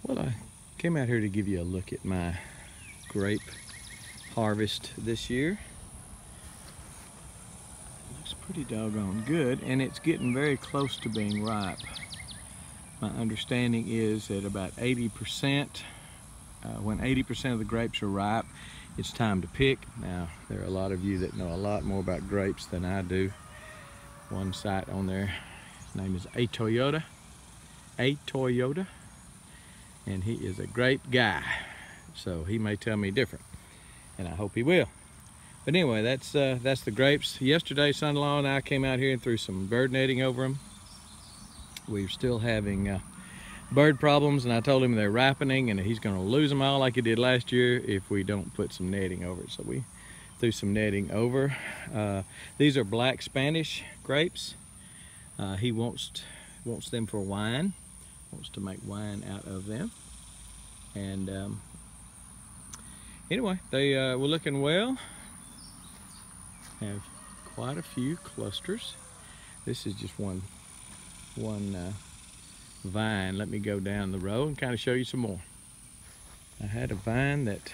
Well, I came out here to give you a look at my grape harvest this year. Looks pretty doggone good, and it's getting very close to being ripe. My understanding is that about 80%, when 80% of the grapes are ripe, it's time to pick. Now, there are a lot of you that know a lot more about grapes than I do. One site on there, his name is A Toyota, and he is a great guy. So he may tell me different, and I hope he will. But anyway, that's the grapes. Yesterday, son-in-law and I came out here and threw some bird netting over them. We're still having bird problems, and I told him they're ripening and he's going to lose them all like he did last year if we don't put some netting over it. So we threw some netting over. These are black Spanish grapes. He wants them for wine. Wants to make wine out of them. And anyway, they were looking well. Have quite a few clusters. This is just one vine. Let me go down the row and kind of show you some more. I had a vine that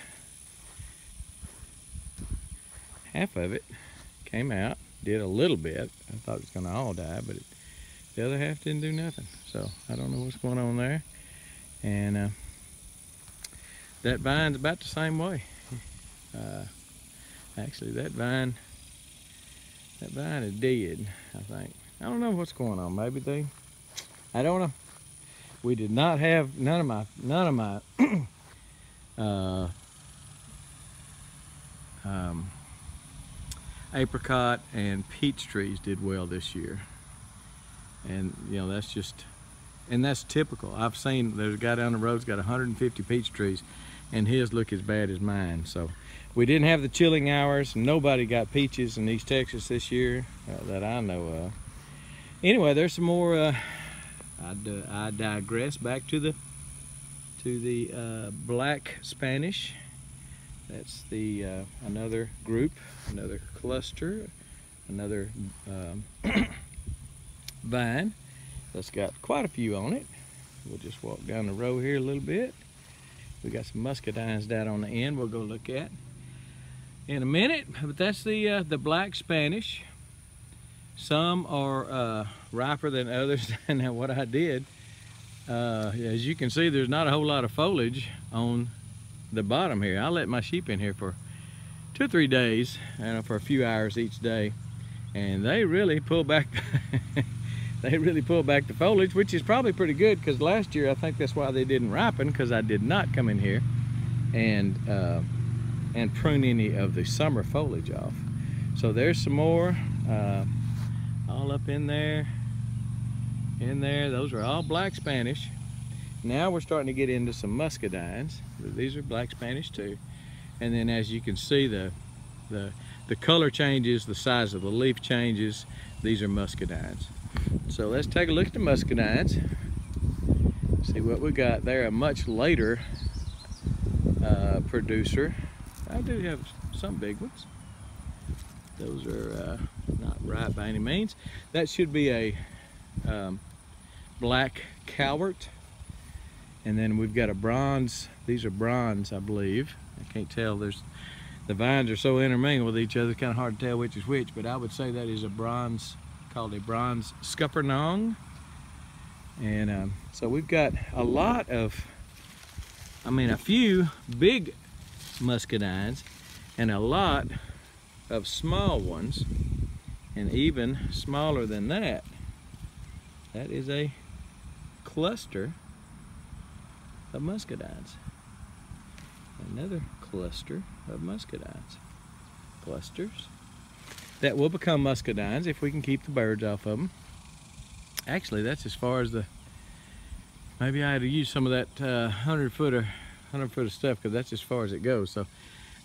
half of it came out, did a little bit. I thought it was going to all die, but the other half didn't do nothing. So I don't know what's going on there. And that vine's about the same way. Actually, that vine is dead, I think. I don't know what's going on. Maybe I don't know. We did not have none of my apricot and peach trees did well this year. And you know, that's typical. I've seen there's a guy down the road's got 150 peach trees, and his look as bad as mine. So we didn't have the chilling hours. Nobody got peaches in East Texas this year that I know of. Anyway, there's some more. I digress. Back to the black Spanish. That's the another group, another cluster, another vine that's got quite a few on it. We'll just walk down the row here a little bit. We got some muscadines down on the end we'll go look at in a minute, but that's the black Spanish. Some are riper than others. Now what I did, as you can see, there's not a whole lot of foliage on the bottom here. I let my sheep in here for 2 or 3 days, for a few hours each day, and they really pull back the foliage, which is probably pretty good, because last year I think that's why they didn't ripen, because I did not come in here and prune any of the summer foliage off. So there's some more all up in there. Those are all black Spanish. Now we're starting to get into some muscadines. These are black Spanish too. And then as you can see, the color changes, the size of the leaf changes. These are muscadines. So let's take a look at the muscadines. See what we got. They're a much later producer. I do have some big ones. Those are not ripe by any means. That should be a black Calvert. And then we've got a bronze. These are bronze, I believe. I can't tell. The vines are so intermingled with each other, it's kind of hard to tell which is which, but I would say that is a bronze, called a bronze Scuppernong. And so we've got a lot of, a few big muscadines and a lot of small ones, and even smaller than that. That is a cluster of muscadines. Another cluster of muscadines. Clusters that will become muscadines if we can keep the birds off of them. Actually, that's as far as maybe I had to use some of that 100 foot of stuff, because that's as far as it goes. So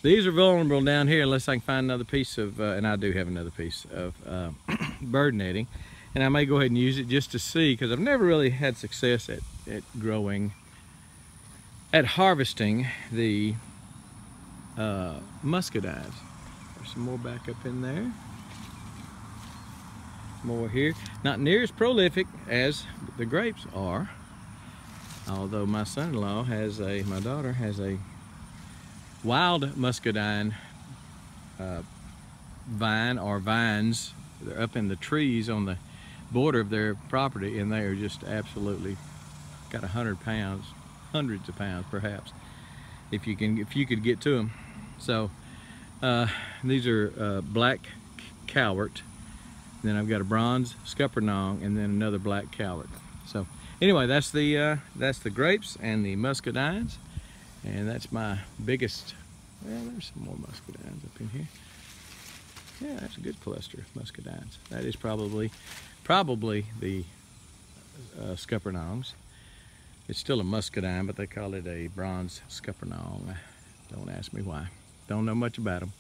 these are vulnerable down here unless I can find another piece of, and I do have another piece of bird netting. And I may go ahead and use it just to see, because I've never really had success at harvesting the muscadines. There's some more back up in there. More here. Not near as prolific as the grapes are. Although my son-in-law has my daughter has a wild muscadine vine or vines. They're up in the trees on the border of their property, and they are just absolutely got 100 pounds, hundreds of pounds perhaps, if you could get to them. So these are black cowart. Then I've got a bronze scuppernong, and then another black cowart. So anyway, that's the grapes and the muscadines, and that's my biggest. Well, there's some more muscadines up in here. Yeah, that's a good cluster of muscadines. That is probably the scuppernongs. It's still a muscadine, but they call it a bronze scuppernong. Don't ask me why. Don't know much about them.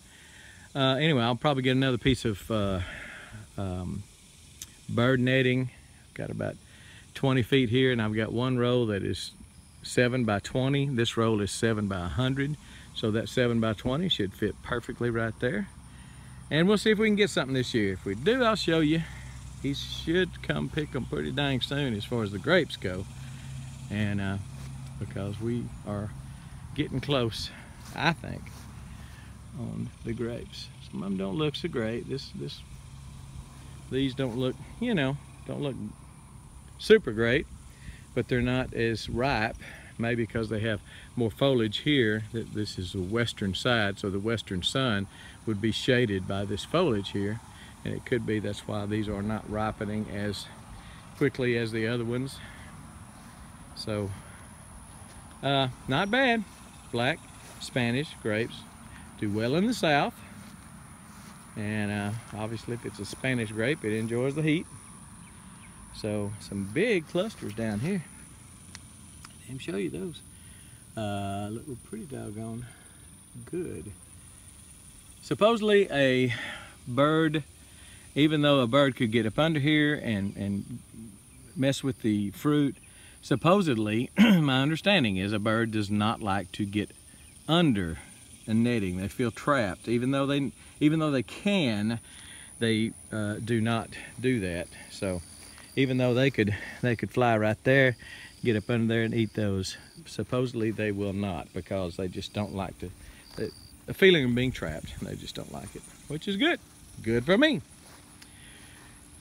Anyway, I'll probably get another piece of bird netting. Got about 20 feet here, and I've got one roll that is 7 by 20. This roll is 7 by 100. So that 7 by 20 should fit perfectly right there. And we'll see if we can get something this year. If we do, I'll show you. He should come pick them pretty dang soon as far as the grapes go. And because we are getting close, I think, on the grapes. Some of them don't look so great. These don't look, you know, don't look super great, but they're not as ripe. Maybe because they have more foliage here. This is the western side, so the western sun would be shaded by this foliage here, and it could be that's why these are not ripening as quickly as the other ones. So not bad. Black Spanish grapes do well in the south, and obviously if it's a Spanish grape, it enjoys the heat. So some big clusters down here. Let me show you those. Look pretty doggone good. Supposedly a bird, even though a bird could get up under here and mess with the fruit, supposedly my understanding is a bird does not like to get under a netting. They feel trapped. Even though they can, they do not do that. So even though they could fly right there, get up under there and eat those, supposedly they will not, because they just don't like the feeling of being trapped. They just don't like it, which is good for me.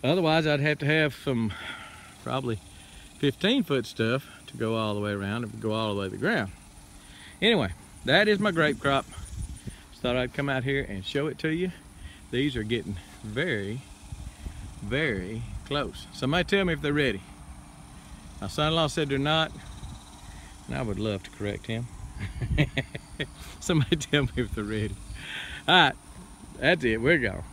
Otherwise I'd have to have some probably 15-foot stuff to go all the way around and go all the way to the ground. Anyway, that is my grape crop. Just thought I'd come out here and show it to you. These are getting very, very close. Somebody tell me if they're ready. My son-in-law said they're not, and I would love to correct him. Somebody tell me if they're ready. All right, that's it. We're gone.